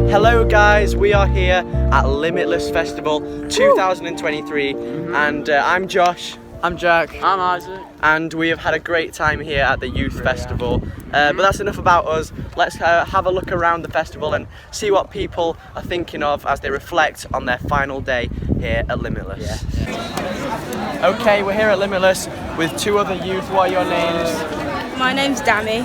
Hello guys, we are here at Limitless Festival 2023 and I'm Josh. I'm Jack. I'm Isaac. And we have had a great time here at the Youth Festival. But that's enough about us. Let's have a look around the festival and see what people are thinking of as they reflect on their final day here at Limitless. Yeah. Okay, we're here at Limitless with two other youth. What are your names? My name's Dami.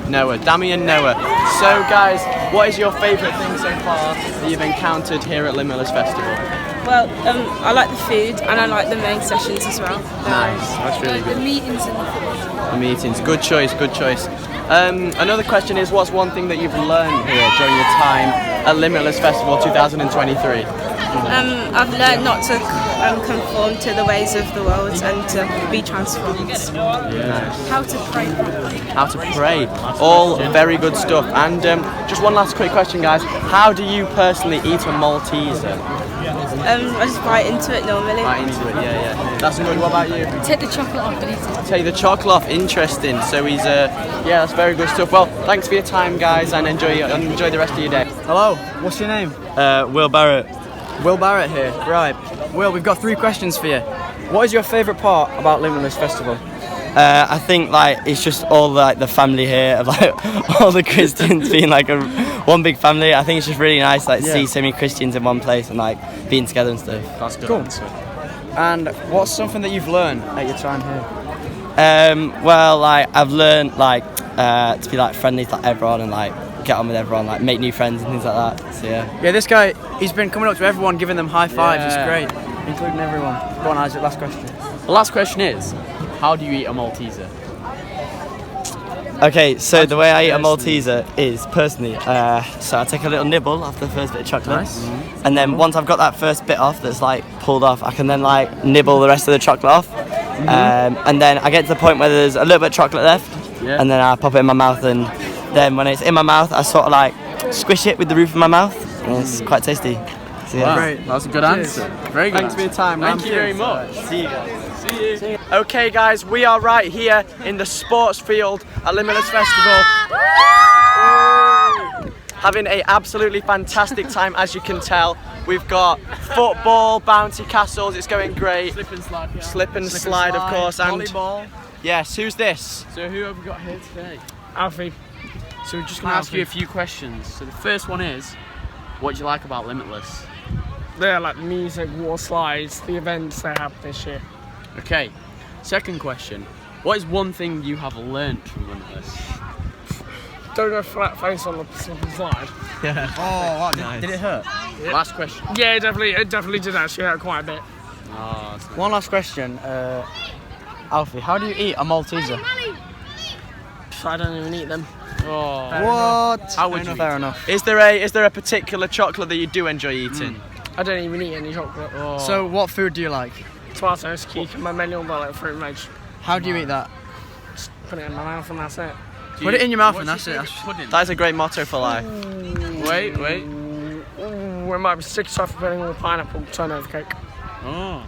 Noah, Dami and Noah. So guys, what is your favourite thing so far that you've encountered here at Limitless Festival? Well, I like the food and I like the main sessions as well. Nice, that's really good. The meetings and the food. The meetings, good choice, good choice. Another question is, what's one thing that you've learned here during your time at Limitless Festival 2023? I've learned not to conform to the ways of the world and to be transformed. Nice. How to pray properly. How to pray. All very good stuff. And just one last quick question, guys. How do you personally eat a Malteser? I just bite into it normally. Right into it, yeah. That's good. What about you? Take the chocolate off and eat it. Take the chocolate off. Interesting. So he's yeah, that's very good stuff. Well, thanks for your time, guys, and enjoy the rest of your day. Hello, what's your name? Will Barrett. Will Barrett here. Right. Will, we've got 3 questions for you. What is your favourite part about Limitless Festival? I think it's just all the family here of all the Christians being one big family. I think it's just really nice see so many Christians in one place and being together and stuff. That's good. Cool. Answer. And what's something that you've learned at your time here? I've learned to be friendly to everyone and get on with everyone, make new friends and things like that. So Yeah, this guy, he's been coming up to everyone, giving them high fives. It's great, including everyone. Go on, Isaac. Last question. The last question is, how do you eat a Malteser? Okay, so the way I eat a Malteser is personally, so I take a little nibble after the first bit of chocolate. Nice. And then once I've got that first bit off that's pulled off, I can then nibble the rest of the chocolate off. And then I get to the point where there's a little bit of chocolate left, and then I pop it in my mouth, and then when it's in my mouth I sort of squish it with the roof of my mouth, and it's quite tasty. So, Wow, Great. that was a good answer. Very good. Thanks for your time. Thank you very much. See you guys. See you. Okay guys, we are right here in the sports field at Limitless Festival. Having a absolutely fantastic time, as you can tell. We've got football, bouncy castles, it's going great. Slip and slide. Yeah. Slip and slide, of course. And volleyball. yes, who's this? So who have we got here today? Alfie. So we're just going to ask you a few questions. So the first one is, what do you like about Limitless? They're like music, water slides, the events they have this year. Okay. Second question, what is one thing you have learnt from Limitless? Don't go flat face on the slip and slide. Oh, wow. Did it hurt? Last question. Yeah, it definitely did actually hurt quite a bit. Oh, that's nice. One last question. Alfie, how do you eat a Malteser? I don't even eat them. Oh. What? How would you Fair eat enough. Is there a particular chocolate that you do enjoy eating? I don't even eat any chocolate. Oh. So, what food do you like? Tomatoes, cucumber, melon, like fruit and veg. How do you eat that? Just put it in my mouth and that's it. Put it in your mouth and What's that's your it. favourite pudding? That is a great motto for life. Wait. Ooh, it might be sticky stuff depending on the pineapple turnover cake. Oh.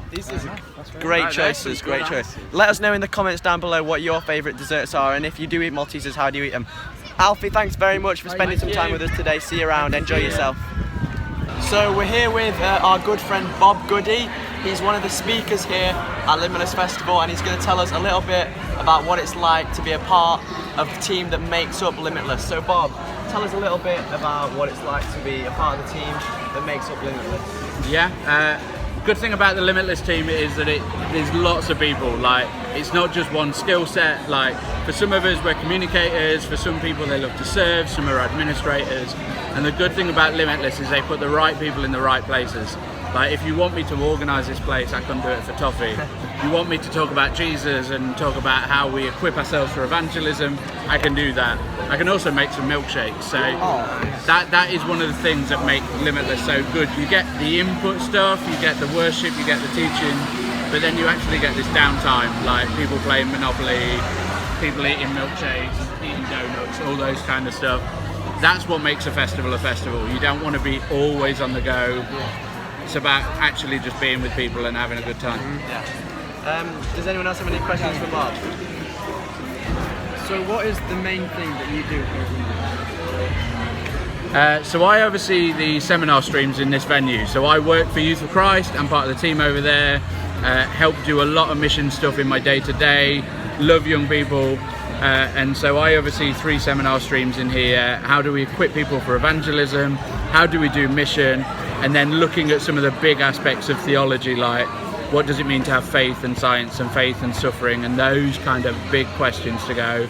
Great choices, great choice. Let us know in the comments down below what your favourite desserts are, and if you do eat Maltesers, how do you eat them? Alfie, thanks very much for spending some time with us today. See you around, enjoy yourself. So we're here with our good friend Bob Goody. He's one of the speakers here at Limitless Festival, and he's going to tell us a little bit about what it's like to be a part of the team that makes up Limitless. So Bob, tell us a little bit about what it's like to be a part of the team that makes up Limitless. Yeah, good thing about the Limitless team is that there's lots of people. It's not just one skill set. For some of us, we're communicators. For some people, they love to serve. Some are administrators. And the good thing about Limitless is they put the right people in the right places. If you want me to organise this place, I couldn't do it for toffee. If you want me to talk about Jesus and talk about how we equip ourselves for evangelism, I can do that. I can also make some milkshakes. So that is one of the things that make Limitless so good. You get the input stuff, you get the worship, you get the teaching, but then you actually get this downtime, people playing Monopoly, people eating milkshakes, eating donuts, all those kind of stuff. That's what makes a festival a festival. You don't want to be always on the go. It's about actually just being with people and having a good time. Does anyone else have any questions for Bob? So, what is the main thing that you do here? So I oversee the seminar streams in this venue. So I work for Youth for Christ. I'm part of the team over there. Help do a lot of mission stuff in my day-to-day. Love young people. And so I oversee 3 seminar streams in here. How do we equip people for evangelism? How do we do mission? And then looking at some of the big aspects of theology, like what does it mean to have faith and science and faith and suffering, and those kind of big questions to go,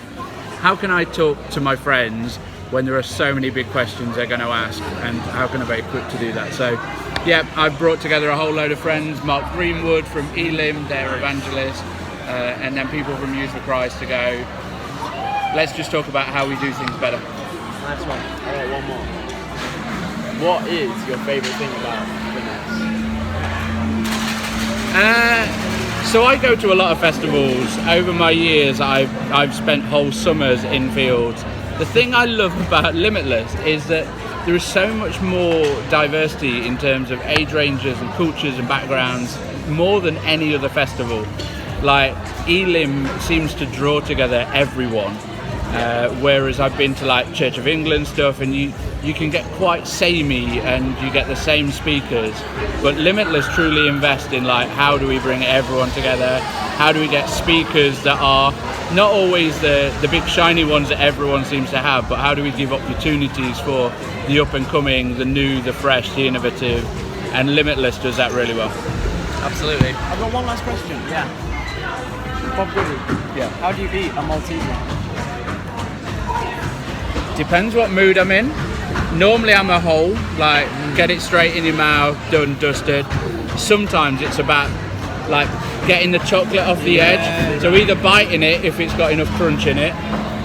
how can I talk to my friends when there are so many big questions they're going to ask, and how can I be equipped to do that? So yeah, I've brought together a whole load of friends, Mark Greenwood from Elim, their evangelist, and then people from Youth for Christ to go, let's just talk about how we do things better. Nice one. All right, one more. What is your favourite thing about Limitless? So I go to a lot of festivals. Over my years, I've spent whole summers in fields. The thing I love about Limitless is that there is so much more diversity in terms of age ranges and cultures and backgrounds, more than any other festival. Like Elim seems to draw together everyone, whereas I've been to like Church of England stuff, and you can get quite samey and you get the same speakers. But Limitless truly invest in like, how do we bring everyone together? How do we get speakers that are not always the big shiny ones that everyone seems to have, but how do we give opportunities for the up and coming, the new, the fresh, the innovative? And Limitless does that really well. Absolutely. I've got one last question. Yeah. Bob Goody. Yeah. How do you eat a Malteser? Depends what mood I'm in. Normally I'm a whole, like get it straight in your mouth, done, dusted. Sometimes it's about like getting the chocolate off the edge. So either biting it if it's got enough crunch in it,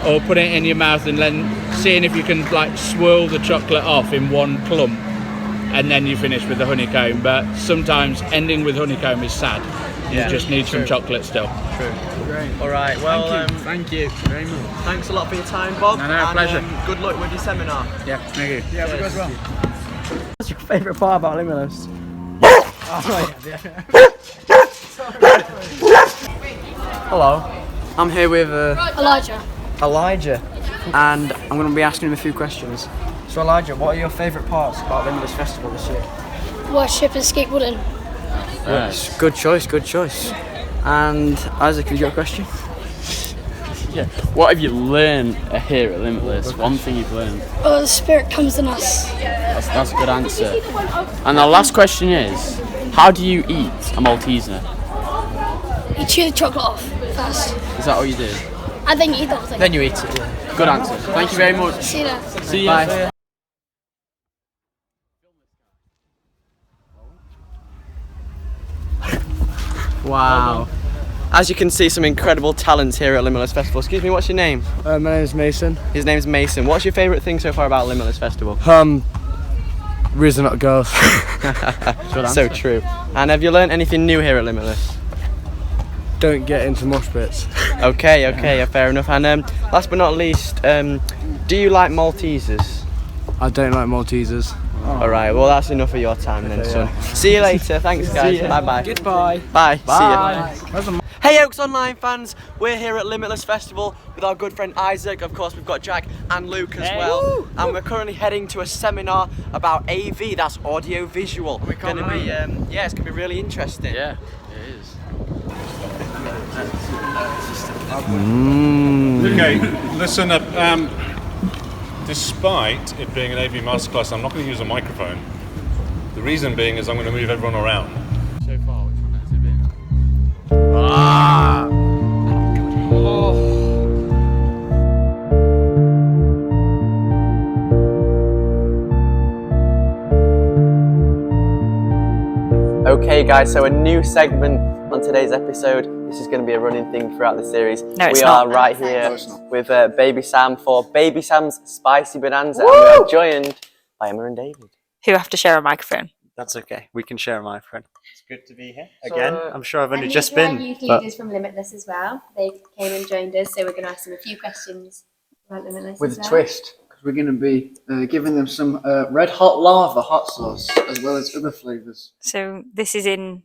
or putting it in your mouth and then seeing if you can like swirl the chocolate off in one clump, and then you finish with the honeycomb. But sometimes ending with honeycomb is sad. You just need some chocolate still. True. Great. All right. Well, Thank you very much. thanks a lot for your time, Bob. No, and, pleasure. Good luck with your seminar. Yeah, thank you. Yeah, we go as well. What's your favourite part about Limitless? Hello. I'm here with Elijah, and I'm going to be asking him a few questions. So Elijah, what are your favourite parts about Limitless Festival this year? Worship and skateboarding. Yes. Good choice. And Isaac, have you got a question? Yeah. What have you learned here at Limitless? One thing you've learned. Oh, the Spirit comes in us. That's a good answer. And the last question is, how do you eat a Malteser? You chew the chocolate off first, Is that what you do? and then you eat the whole thing. Then you eat it. Yeah. Good answer. Thank you very much. See you there. See you. Bye. Wow. As you can see, some incredible talents here at Limitless Festival. Excuse me, what's your name? My name is Mason. His name's Mason. What's your favourite thing so far about Limitless Festival? Reason not girls. So true. And have you learned anything new here at Limitless? Don't get into mosh pits. Okay, yeah, fair enough. And last but not least, do you like Maltesers? I don't like Maltesers. Alright, well that's enough of your time then, son. See you later. Thanks, guys. Bye-bye. Goodbye. Bye. Bye. See ya. Hey Oaks Online fans, we're here at Limitless Festival with our good friend Isaac. Of course, we've got Jack and Luke as well. And we're currently heading to a seminar about AV, that's audio visual. It's gonna be, it's gonna be really interesting. Yeah, it is. Okay, listen up. Despite it being an AV masterclass, I'm not going to use a microphone. The reason being is I'm going to move everyone around. So far, which one has it been? Okay guys, so a new segment on today's episode. This is going to be a running thing throughout the series. No, it's we not. are right here with Baby Sam for Baby Sam's Spicy Bonanza. And we are joined by Emma and David. Who have to share a microphone. That's okay. We can share a microphone. It's good to be here So, again. I'm sure I've only And just these are our been. youth but leaders from Limitless as well. They came and joined us, so we're going to ask them a few questions about Limitless With as a well. twist, because we're going to be giving them some red hot lava hot sauce as well as other flavours. So this is in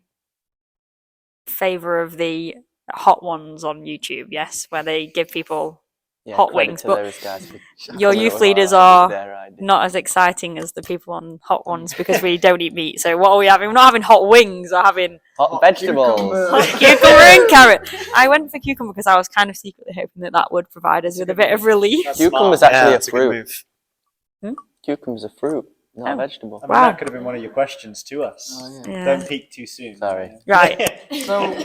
favour of the hot ones on YouTube, yes, where they give people Yeah, hot credit wings. to But those guys for your coming up youth with leaders their are idea. not as exciting as the people on hot ones because we don't eat meat. So what are we having? We're not having hot wings. We're having hot vegetables. Hot cucumber and carrot. I went for cucumber because I was kind of secretly hoping that would provide us with a bit of relief. Cucumber's actually a fruit. Cucumber's a fruit, not a vegetable. I mean, that could have been one of your questions to us. Don't peek too soon. Sorry. Right.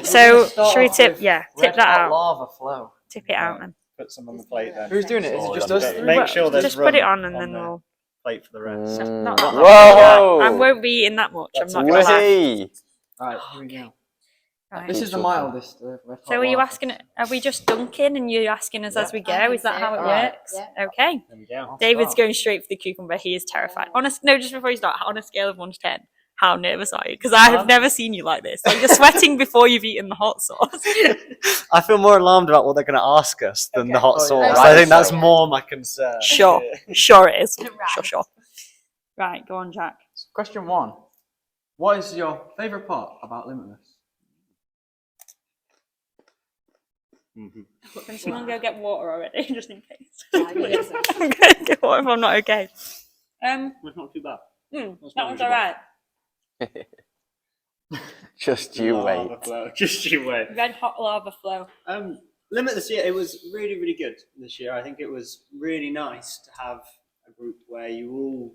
So should we tip? Yeah, tip that out. Lava flow. Tip it out then. Put some on the plate then. Who's doing it? Is it just us? Make sure there's just room put it on and then we'll plate for the rest. Whoa! I won't be eating that much. That's I'm not gonna lie. Way. Right, here we go. Right. This is the mildest. So are you asking? Are we just dunking and you're asking us as we go? Is that how it works? Okay. There we go. David's going straight for the cucumber. He is terrified. Just before you start, on a scale of 1 to 10, how nervous are you? Because I have never seen you like this. Like you're sweating before you've eaten the hot sauce. I feel more alarmed about what they're going to ask us than the hot sauce. Right, I think that's more my concern. Sure it is. Sure. Right, go on, Jack. Question 1. What is your favourite part about Limitless? Can someone go get water already, just in case? I'm going to get water if I'm not okay. It's not too bad. That one's alright. Just you wait. Just you wait. Red hot lava flow. Limitless, yeah, it was really, really good this year. I think it was really nice to have a group where you were all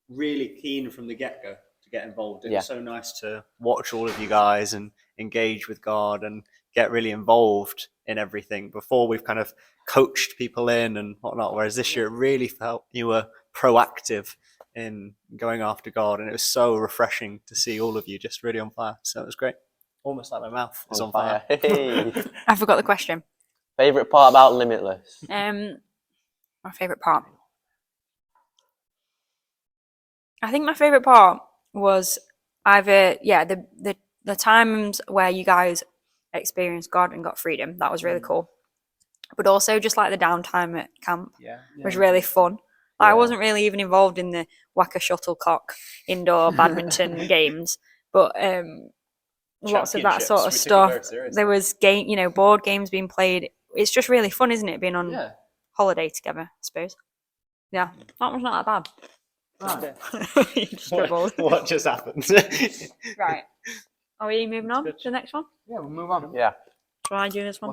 really keen from the get-go to get involved. It was so nice to watch all of you guys and engage with God and get really involved in everything before we've kind of coached people in and whatnot. Whereas this year it really felt you were proactive in going after God, and it was so refreshing to see all of you just really on fire. So it was great. Almost like my mouth is on fire. Hey. I forgot the question. Favourite part about Limitless? My favourite part. I think my favourite part was either the times where you guys experienced God and got freedom. That was really cool. But also just like the downtime at camp was really fun. I wasn't really even involved in the whack a shuttlecock indoor badminton games, but lots of that sort of stuff. There was board games being played. It's just really fun, isn't it? Being on holiday together, I suppose. Yeah, that was not that bad. Right. What just happened? Right. Are we moving on to the next one? Yeah, we'll move on. Yeah. Shall I do this one?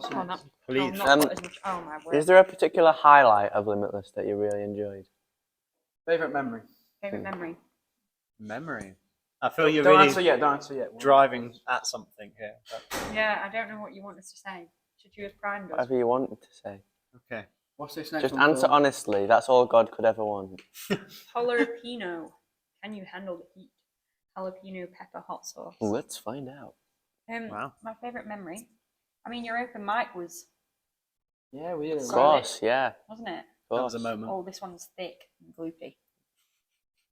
Please. Oh my word. Is there a particular highlight of Limitless that you really enjoyed? Favourite memory? Favourite memory? Memory. I feel you're don't really answer yet. driving at something here. Yeah, I don't know what you want us to say. Should you have primed us? Whatever you wanted to say. Okay. What's this next Just one answer called? honestly. That's all God could ever want. Jalapeno. Can you handle the heat? Jalapeno pepper hot sauce. Let's find out. Wow. My favourite memory. I mean, your open mic was. Yeah, we did. Of course, yeah. Wasn't it? That was a moment. Oh, this one's thick and gloopy.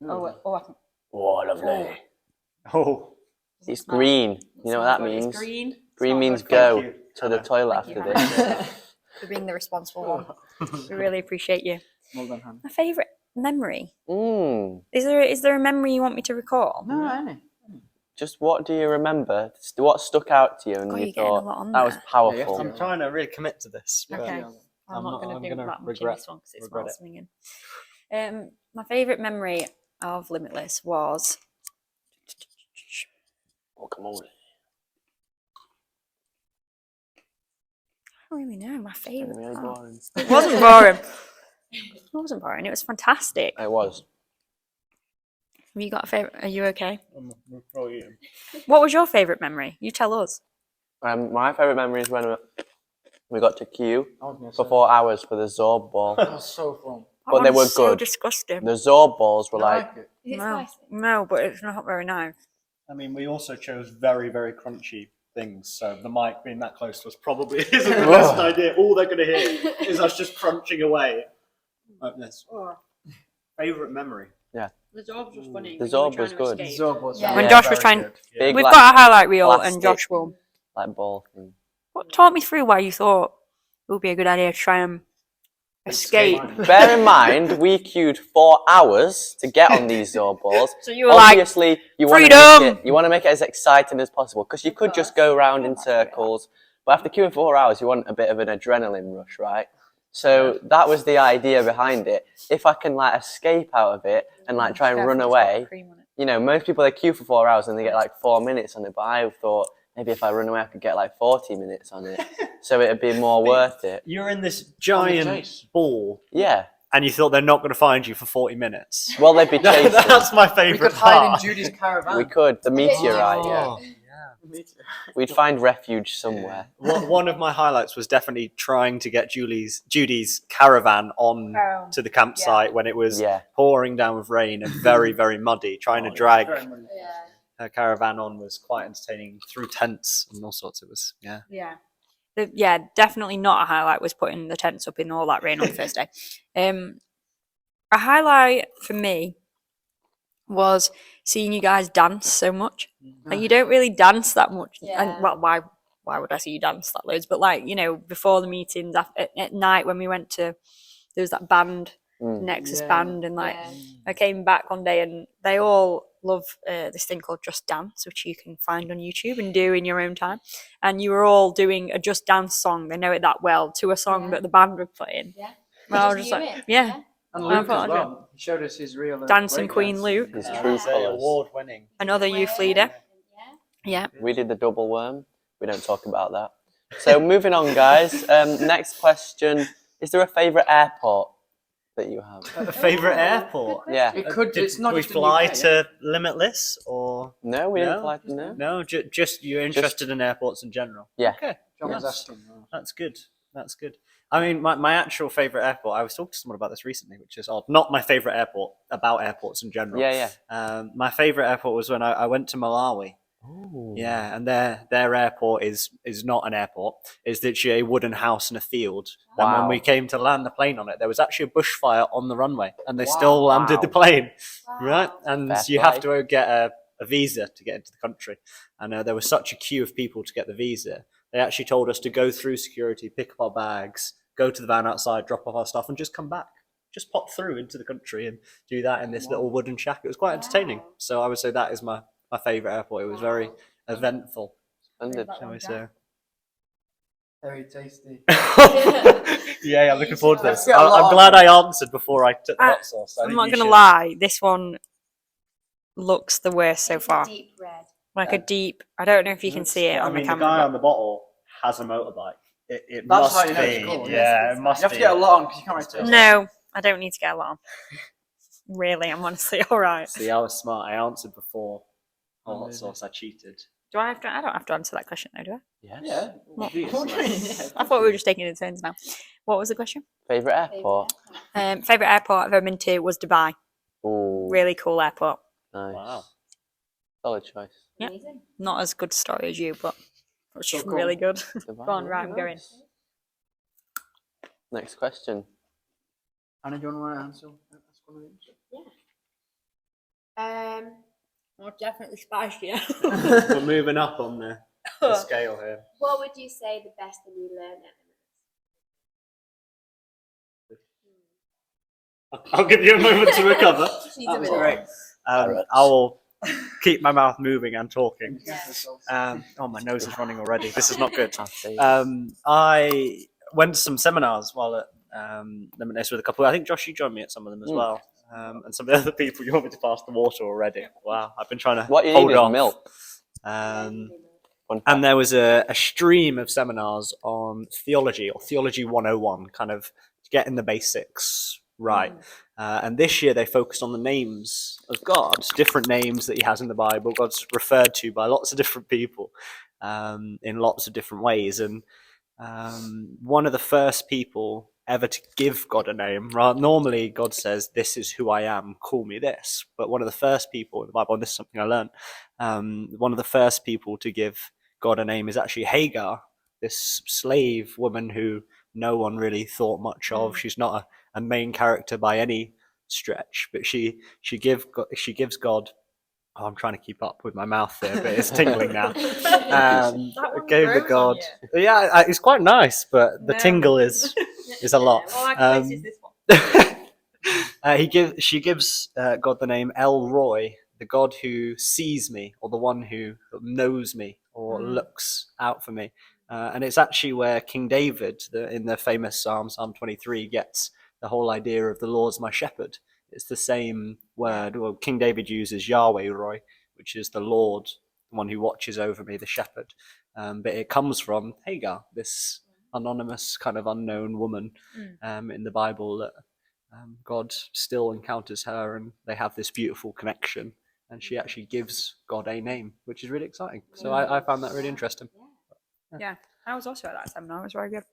Ooh. I can. Oh, lovely. Oh. It's green. You know what that means? It's green. Green means good. go to the toilet after Hannah, this. for being the responsible one. We really appreciate you. Well done, Hannah. My favourite memory. Is there a memory you want me to recall? No, any. Just what do you remember? What stuck out to you and you thought that was powerful? I'm trying to really commit to this. Okay. I'm not going to do that much in this one because it's regret while swinging. My favourite memory of Limitless was. Oh, come on. I don't really know. My favourite. Really boring. It wasn't boring. It wasn't boring. It was fantastic. It was. Have you got a favourite? Are you okay? Oh, yeah. What was your favourite memory? You tell us. My favourite memory is when we got to queue for 4 hours for the Zorb ball. That was so fun. But they were so good. disgusting. The Zorb balls were No, but it's not very nice. I mean, we also chose very, very crunchy things, so the mic being that close to us probably isn't the best idea. All they're going to hear is us just crunching away. Like this. Favourite memory? Yeah. The Zorb was funny. The Zorb was good. The Zorb was When Josh was trying. Big, We've like, got a highlight reel, plastic, and Josh will. Like ball thing. Talk me through why you thought it would be a good idea to try and escape. Bear in mind, we queued 4 hours to get on these Zorb balls. So you were obviously, like, you want to make it as exciting as possible because you could just go around in circles. But after queuing 4 hours, you want a bit of an adrenaline rush, right? So that was the idea behind it. If I can like escape out of it and like try and run away, you know, most people they queue for 4 hours and they get like 4 minutes on it. But I thought maybe if I run away, I could get like 40 minutes on it, so it'd be more worth it. You're in this giant ball. Yeah. And you thought they're not going to find you for 40 minutes. Well, they'd be chasing. That's my favourite We could part. hide in Judy's caravan. We could. The meteorite, Oh, yeah. We'd find refuge somewhere. One of my highlights was definitely trying to get Judy's caravan on to the campsite when it was pouring down with rain and very, very muddy. Trying to drag her caravan on was quite entertaining through tents and all sorts. It was, Yeah, definitely not a highlight was putting the tents up in all that rain on the first day. A highlight for me was seeing you guys dance so much. Like, you don't really dance that much. And, well, why would I see you dance that loads? But like, you know, before the meetings, at night when we went to, there was that band, Nexus band, and like I came back one day and they all love this thing called Just Dance, which you can find on YouTube and do in your own time. And you were all doing a Just Dance song. They know it that well to a song that the band were playing. Yeah. Well, I was just like, And Luke as well. He showed us his real Dancing Queen Luke. His true colours. Award-winning. Another youth leader. Yeah. We did the double worm. We don't talk about that. So moving on, guys. Next question: is there a favourite airport that you have? A favourite airport? Yeah. It could. Did It's not we just fly the UK, to Limitless or No, we didn't fly. No. no? Just you're interested in airports in general. Yeah. Okay. John was asking. That's good. That's good. I mean, my actual favourite airport, I was talking to someone about this recently, which is odd. Not my favourite airport, about airports in general. Yeah. My favourite airport was when I went to Malawi. Ooh. Yeah, and their airport is not an airport. It's literally a wooden house in a field. Wow. And when we came to land the plane on it, there was actually a bushfire on the runway, and they still landed the plane, right? And Fair you play. have to get a visa to get into the country. And there was such a queue of people to get the visa. They actually told us to go through security, pick up our bags, go to the van outside, drop off our stuff, and just come back. Just pop through into the country and do that in this little wooden shack. It was quite entertaining. So I would say that is my favourite airport. It was very eventful. Splendid. Shall we say? Very tasty. Yeah, I'm looking forward to this. Get a lot I'm of glad I answered before I took the hot sauce. I'm not gonna lie, this one looks the worst so far. Deep red. Like a deep. I don't know if you can see it on the the camera. guy on the bottle has a motorbike. It That's must how you know be. it's cool. Yeah, it must You have be. to get a lot on because you can't really taste it. No, I don't need to get a lot on. Really, I'm honestly all right. See, I was smart. I answered before hot sauce. I cheated. Do I have to? I don't have to answer that question, though, do I? Yes. Yeah. What? Jeez. I thought we were just taking it in turns now. What was the question? Favourite airport? Favorite airport I've ever been to was Dubai. Ooh. Really cool airport. Nice. Wow. Solid choice. Yeah. Not as good story as you, but it's just really good. Go on, right, I'm going. Next question. Anna, do you want to answer? Well, definitely spicier. We're moving up on the scale here. What would you say the best thing you learned at I'll give you a moment to recover. She's That a was minute. great. I will keep my mouth moving and talking. Oh, my nose is running already. This is not good. I went to some seminars while at Limitless with a couple. I think Josh, you joined me at some of them as well. And some of the other people, you want me to pass the water already. Wow, I've been trying to What you hold need is on. milk. And there was a stream of seminars on theology or Theology 101, kind of getting the basics right. And this year they focused on the names of God, different names that he has in the Bible. God's referred to by lots of different people in lots of different ways. And one of the first people ever to give God a name, right? Normally God says, "This is who I am, call me this." But one of the first people in the Bible, and this is something I learned, one of the first people to give God a name is actually Hagar, this slave woman who no one really thought much of. She's not a main character by any stretch, but she gives God. Oh, I'm trying to keep up with my mouth there, but it's tingling now. Gave the God. Yeah, it's quite nice, but the tingle is a lot. She gives God the name El Roy, the God who sees me, or the one who knows me, or looks out for me. And it's actually where King David, in the famous Psalm 23, gets the whole idea of the Lord's my shepherd. It's the same word. Well, King David uses Yahweh Roy, which is the Lord, the one who watches over me, the shepherd. But it comes from Hagar, this anonymous kind of unknown woman in the Bible that God still encounters her, and they have this beautiful connection. And she actually gives God a name, which is really exciting. So I found that really interesting. Yeah, I was also at that seminar. It was very good.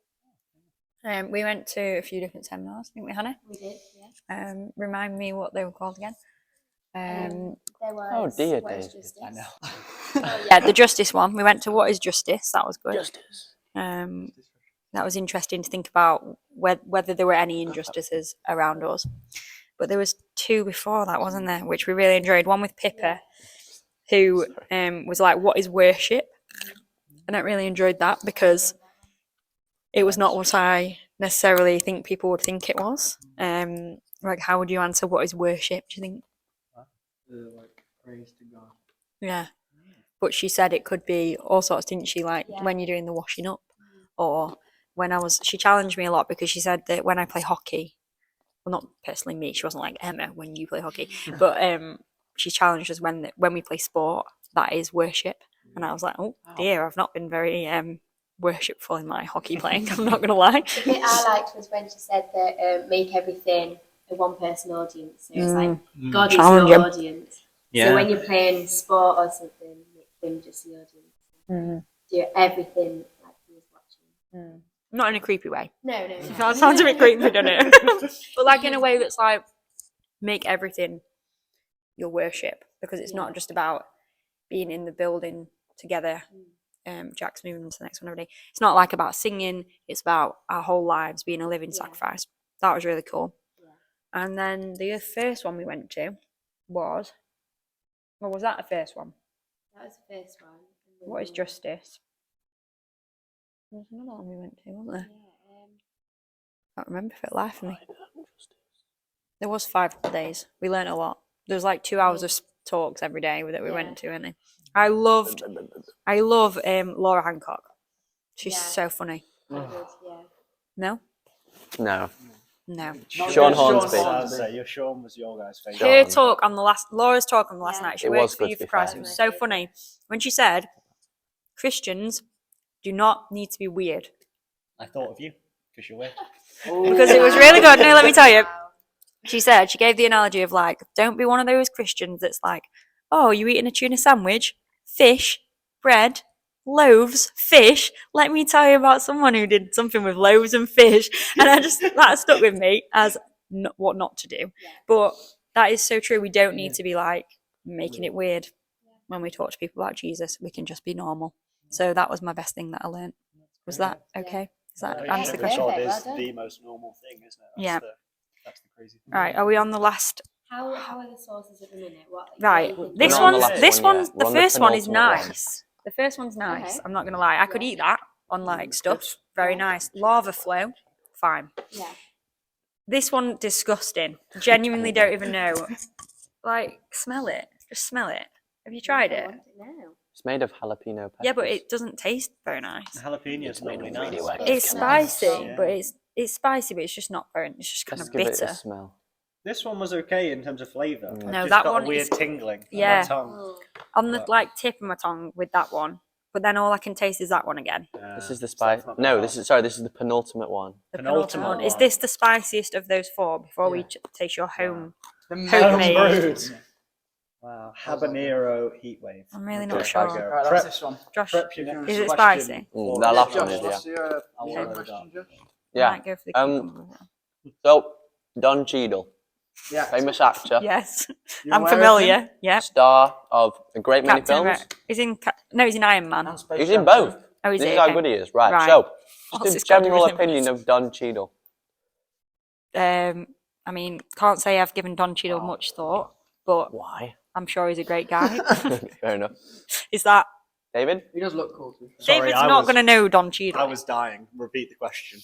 We went to a few different seminars, didn't we, Hannah? We did, yeah. Remind me what they were called again. There was dear, What is David. Justice? I know. Yeah, the justice one. We went to What is Justice. That was good. Justice. That was interesting to think about whether there were any injustices around us. But there was two before that, wasn't there, which we really enjoyed. One with Pippa, who was like, what is worship? And I really enjoyed that because it was not what I necessarily think people would think it was. Like, how would you answer what is worship, do you think? Like praise to God. Yeah. But she said it could be all sorts, didn't she? Like when you're doing the washing up, or she challenged me a lot because she said that when I play hockey, well, not personally me, she wasn't like, Emma, when you play hockey, but she challenged us when we play sport, that is worship. And I was like, oh dear, I've not been very worshipful in my hockey playing, I'm not going to lie. The bit I liked was when she said that make everything a one-person audience. So it's like, God is your audience. Yeah. So when you're playing sport or something, make him just the audience. Do everything like he was watching. Not in a creepy way. No. That sounds a bit creepy, doesn't it? But like in a way that's like, make everything your worship, because it's not just about being in the building together. Jack's moving to the next one already. It's not like about singing, it's about our whole lives being a living sacrifice. That was really cool. And then the first one we went to was that the first one? That was the first one. What is Justice? There was another one we went to, wasn't there? I can't remember for the life of me. There was 5 days. We learnt a lot. There was like 2 hours of talks every day that we went to, and I love Laura Hancock. She's so funny. No? No. No. Sean Hornsby. Your Sean was your guy's favourite. Laura's talk on the last night. She works for You for Christ. It was so funny when she said, Christians do not need to be weird. I thought of you because you're weird. Because it was really good. No, let me tell you. She gave the analogy of like, don't be one of those Christians that's like, oh, you eating a tuna sandwich, fish, bread, loaves, fish. Let me tell you about someone who did something with loaves and fish. And that stuck with me as what not to do. But that is so true. We don't need to be like making it weird when we talk to people about Jesus. We can just be normal. So that was my best thing that I learned. Was that okay? Does that answer the question? God is the most normal thing, isn't it? That's the crazy thing. Right, are we on the last? How are the sources at the minute? Right, the first one is nice. The first one's nice. I'm not gonna lie. I could eat that on like stuff. Very nice. Lava flow, fine. Yeah. This one, disgusting. Genuinely don't even know. Like, smell it. Just smell it. Have you tried it? It's made of jalapeno peppers. Yeah, but it doesn't taste very nice. Jalapeno's normally nice. It's spicy, but it's spicy, but it's just not very. It's just kind of bitter. Give it a smell. This one was okay in terms of flavour. No, just that got one a weird is tingling yeah on my tongue. on the like tip of my tongue with that one. But then all I can taste is that one again. This is the spice. No, this is the penultimate one. The penultimate one. Is this the spiciest of those 4? Before we taste your homemade. Wow, habanero heatwave. I'm really not sure. Right, that's this one. Josh, Prep is it spicy? That last one is, What's your question, Josh? yeah. Might go for the cucumber. So, Don Cheadle, Yeah. famous actor. Yes, You I'm aware of familiar. him? Yep. Star of a great many Captain films. America. He's in Iron Man. He's in both. Oh, is This he? is how Okay. good he is. Right. Right. So, What's just this a got to do general with him? opinion of Don Cheadle. I mean, can't say I've given Don Cheadle much thought, but Why? I'm sure he's a great guy. Fair enough. Is that David? He does look cool too. David's not going to know Don Cheadle? I was dying. Repeat the question.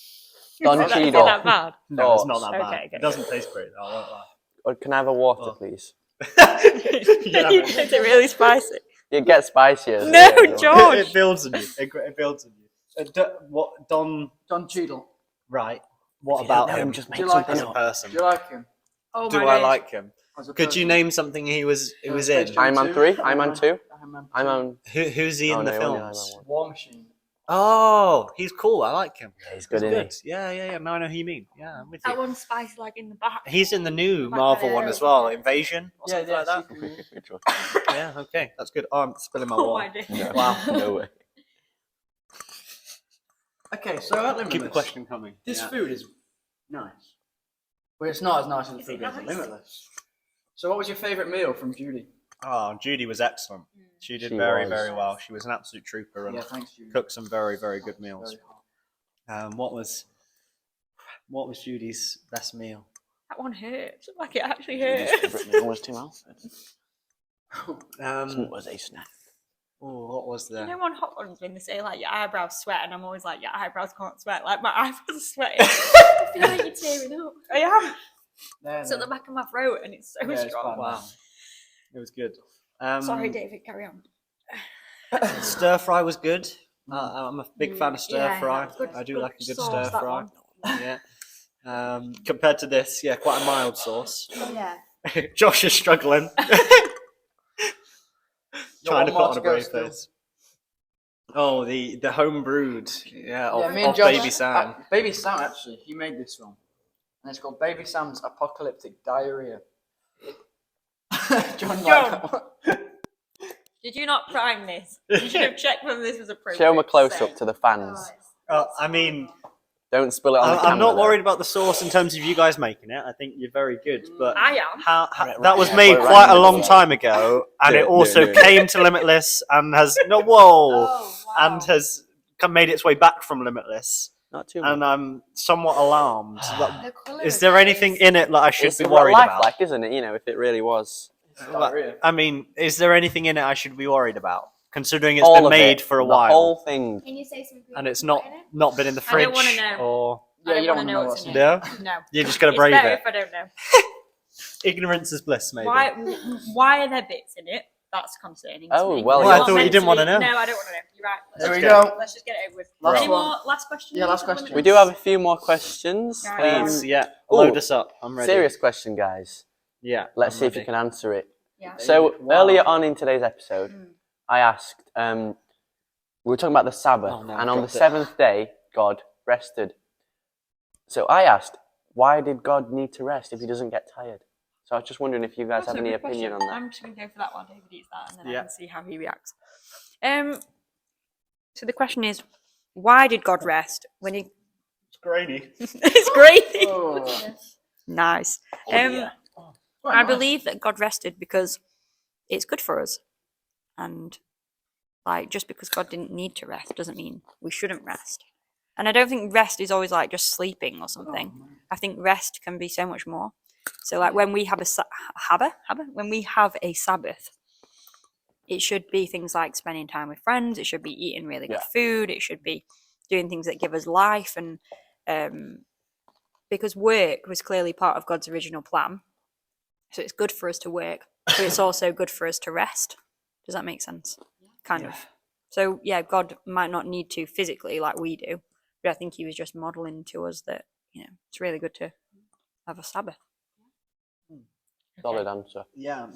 Don Is Cheadle. that bad? No, it's not that bad. Okay. It doesn't taste great though. I won't lie. Or can I have a water, please? Is it really spicy? It gets spicier. No, George. It builds on you. It builds on you. Don Cheadle. Right. What If you don't about know him? him, just Do you make like something as a him? up. person? Do you like him? Oh Do my I days. like him? As a Could you person? name something he was in? Space Jam Iron Man 2? 3, Iron Man 2. Iron Man 2. Who's he in the films? War Machine. Oh, he's cool. I like him. Yeah, he's good, isn't he? Yeah. Now I know who you mean. Yeah, I'm with That you. one spice like in the back. He's in the new Back Marvel there. one as well, Invasion or something like that. Which one? Yeah, okay, that's good. Oh, I'm spilling my Oh water. my days. No. Wow. No way. Okay, so at Limitless, Keep the question coming. this Yeah. food is nice, but it's not as nice as the Is it food at nice? Limitless. So, what was your favourite meal from Judy? Oh, Judy was excellent. She did She very, was. very well. She was an absolute trooper and Yeah, thanks, Judy. cooked some very, very good meals. Very hot. What was Judy's best meal? That one hurts. Like it actually Judy's hurts. favourite meal was Tim Alfred. Um, What was a snack? oh, what was You there? know on hot ones when they say like your eyebrows sweat and I'm always like your eyebrows can't sweat. Like my eyebrows are sweating. I feel like you're tearing up. I am. It's at the back of my throat and it's so Yeah, it's strong. bad. Wow, it was good. Sorry, David, carry on. Stir fry was good. I'm a big fan of stir Yeah, fry. good- I do good like a good sauce, stir that fry. one. Yeah. Compared to this, yeah, quite a mild sauce. Yeah. Josh is struggling. Trying to put on a brave still. face. Oh, the home brewed, of me and Josh, Baby Sam. Baby Sam, actually, he made this one. And it's called Baby Sam's Apocalyptic Diarrhea. John, like that one. Did you not prime this? You should have checked whether this was appropriate. Show him a close to say. up to the fans. I mean, Don't spill it on the camera. I'm not though. worried about the sauce in terms of you guys making it. I think you're very good, but I am. that was yeah, made put it quite right a in the long middle. time ago, and Do it it, also do it. came to Limitless and has and has made its way back from Limitless. Not too much. And I'm somewhat alarmed. The colour Is of there it anything is- in it that I should It's be a worried life about? like, isn't it? You know, if it really was. I mean, is there anything in it I should be worried about? Considering it's All been of made it, for a the while, whole thing. Can you say some and it's not been in the I don't fridge, wanna know. or I don't you don't want to know wanna know what's in what's it. no, No. you're just gonna It's brave better it. if I don't know. Ignorance is bliss, maybe. Why are there bits in it? That's concerning. Oh, to me. well, Well, yeah. I thought you didn't want to know. No, I don't want to know. You're right. There we Okay. go. Let's just get it over with. Last Any one. more last questions? Yeah, last question. We do have a few more questions. Yeah. Please, yeah, Ooh, load us up. I'm ready. Serious question, guys. Yeah. Let's I'm see if you ready. can answer it. Yeah. So Wow. earlier on in today's episode, I asked, we were talking about the Sabbath, Oh, no, and on the dropped it. seventh day, God rested. So I asked, why did God need to rest if he doesn't get tired? So I was just wondering if you guys That's have a any good opinion question. on that. I'm just going to go for that one. David eats that, and then Yeah. I can see how he reacts. So the question is, why did God rest when he? It's grainy. It's great. Oh. Nice. yeah. I believe that God rested because it's good for us, and like just because God didn't need to rest doesn't mean we shouldn't rest. And I don't think rest is always like just sleeping or something. I think rest can be so much more. So like when we have when we have a Sabbath, it should be things like spending time with friends. It should be eating really good food. It should be doing things that give us life, and because work was clearly part of God's original plan. So it's good for us to work, but it's also good for us to rest. Does that make sense? Kind of. So yeah, God might not need to physically like we do, but I think he was just modeling to us that, you know, it's really good to have a Sabbath. Solid answer. Yeah,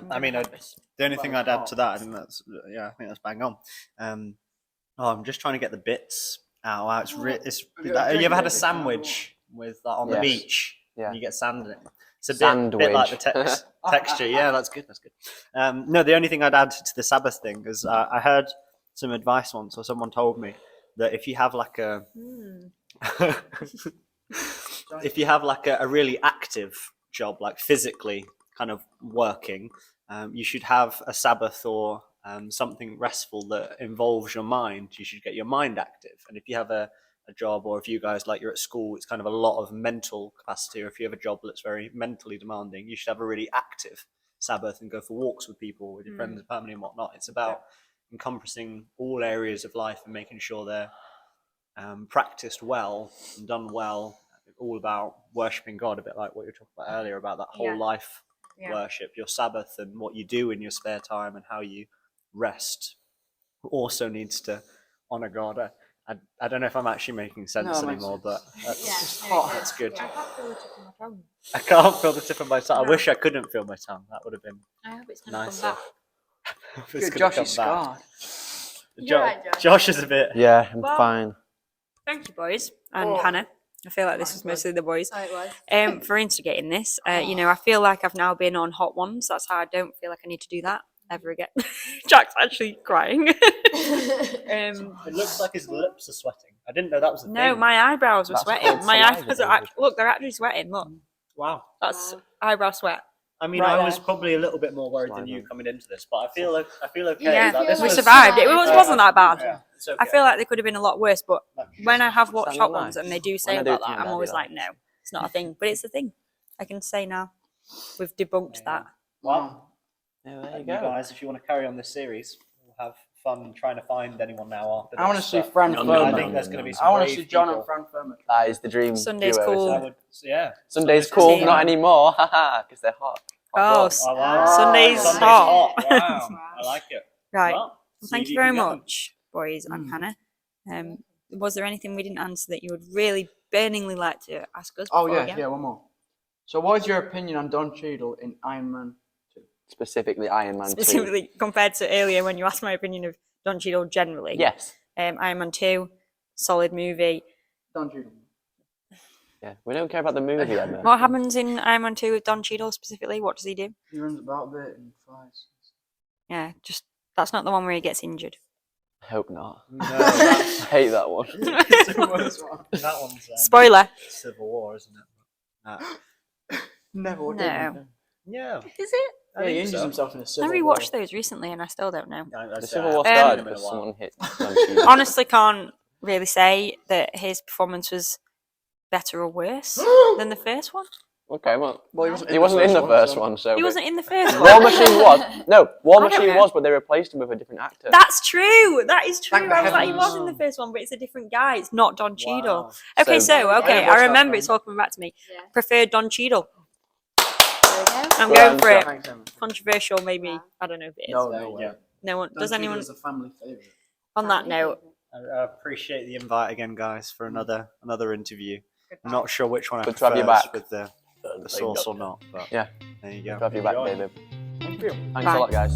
I mean, the only thing I'd add to that, I think that's bang on. I'm just trying to get the bits out. Wow, it's you ever had a sandwich with that on the Yes. beach? Yeah. And you get sand in it. It's a Sandwich. bit like the texture. Yeah, that's good. That's good. No, the only thing I'd add to the Sabbath thing is I heard some advice once, or someone told me that if you have like a if you have like a really active job, like physically kind of working, you should have a Sabbath or something restful that involves your mind. You should get your mind active. And if you have a job, or if you guys like you're at school, it's kind of a lot of mental capacity, or if you have a job that's very mentally demanding, you should have a really active Sabbath and go for walks with people, with your friends and family and whatnot. It's about encompassing all areas of life and making sure they're practiced well and done well. All about worshipping God, a bit like what you were talking about earlier, about that whole life worship, your Sabbath, and what you do in your spare time and how you rest also needs to honor God. I don't know if I'm actually making sense anymore, but that's good. I can't feel the tip of my tongue. I wish I couldn't feel my tongue. That would have been I hope it's gonna nicer. come back. Good, Josh is scarred. Josh is a bit. Yeah, I'm Well, fine. Thank you, boys, and Hannah. I feel like this was mostly the boys. For instigating this. You know, I feel like I've now been on Hot Ones. That's how I don't feel like I need to do that ever again. Jack's actually crying. It looks like his lips are sweating. I didn't know that was a thing. No, my eyebrows were sweating. My eyebrows are look, they're actually sweating. Look. Wow. That's eyebrow sweat. I mean, Right I was there. probably a little bit more worried than you coming into this, but I feel okay. Yeah, Like, this we was- survived. It wasn't that bad. Yeah, it's okay. I feel like they could have been a lot worse, but when I have watched Hot Ones and they do say When I do about it to that, my I'm dad, always yeah. like, no, it's not a thing. But it's a thing. I can say now. We've debunked that. Well, Yeah, there you you go. guys, if you want to carry on this series, we'll have fun trying to find anyone now after this. I want to see but Fran I Furman. think there's going to be some I want to brave see John people. and Fran Furman. That is the dream. Sunday's duo, cool. isn't it? Yeah. Sunday's cool, Same. not anymore. Haha, because they're hot. Oh, Oh, wow. Sunday's Sunday's hot. Wow. I like it. Right. Well, Thank see you if very can get them. much, boys and Hannah. Was there anything we didn't answer that you would really burningly like to ask us? Oh before we yeah, go? one more. So, what is your opinion on Don Cheadle in Iron Man 2? Specifically Iron Man 2. Specifically compared to earlier when you asked my opinion of Don Cheadle generally. Yes. Iron Man 2, solid movie. Don Cheadle. Yeah, we don't care about the movie then. What happens in Iron Man 2 with Don Cheadle specifically? What does he do? He runs about a bit and flies. Yeah, just that's not the one where he gets injured. I hope not. No, that's I hate that one. that one's Spoiler. Civil War, isn't it? Never would. No. Yeah. Is it? Yeah, he injures himself in a I civil war. rewatched those recently and I still don't know. The Civil War Um, started because someone hit Don Cheadle. Honestly, can't really say that his performance was better or worse than the first one. Okay, well, he wasn't in the first one, so He wasn't in the first one. War Machine was. No, War I don't Machine know. was, but they replaced him with a different actor. That's true. That is true. Thank the I was like, he was heavens. in the first one, but it's a different guy. It's not Don Cheadle. Wow. Okay, So- so okay, I remember it's all coming back to me. Yeah. Preferred Don Cheadle. I'm Good going for answer. it. Thanks, Emma. Controversial, maybe. I don't know if it is. No Yeah. way. No one. Don Does Cheadle anyone? is a family favourite. On that note, I appreciate the invite again, guys, for another interview. I'm not sure which one I Good to have you prefer back. with the sauce or not, but Yeah. there you go. Good to have you back, Enjoy. David. Thank you. Thanks Bye. a lot, guys.